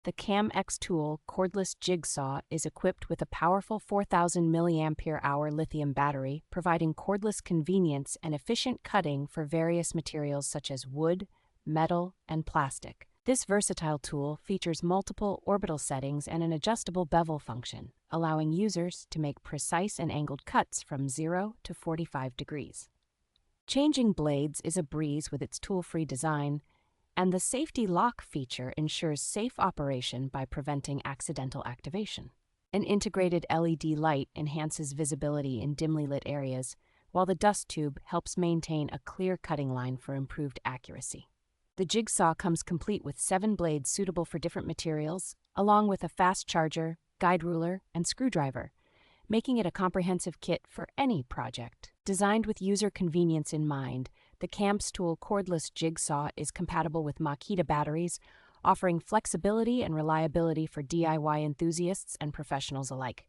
The CAMXTOOL Cordless Jig Saw is equipped with a powerful 4,000 milliampere hour lithium battery, providing cordless convenience and efficient cutting for various materials such as wood, metal, and plastic. This versatile tool features multiple orbital settings and an adjustable bevel function, allowing users to make precise and angled cuts from 0 to 45 degrees. Changing blades is a breeze with its tool-free design, and the safety lock feature ensures safe operation by preventing accidental activation. An integrated LED light enhances visibility in dimly lit areas, while the dust tube helps maintain a clear cutting line for improved accuracy. The jigsaw comes complete with 7 blades suitable for different materials, along with a fast charger, guide ruler, and screwdriver, making it a comprehensive kit for any project. Designed with user convenience in mind, the CAMXTOOL Cordless Jig Saw is compatible with Makita batteries, offering flexibility and reliability for DIY enthusiasts and professionals alike.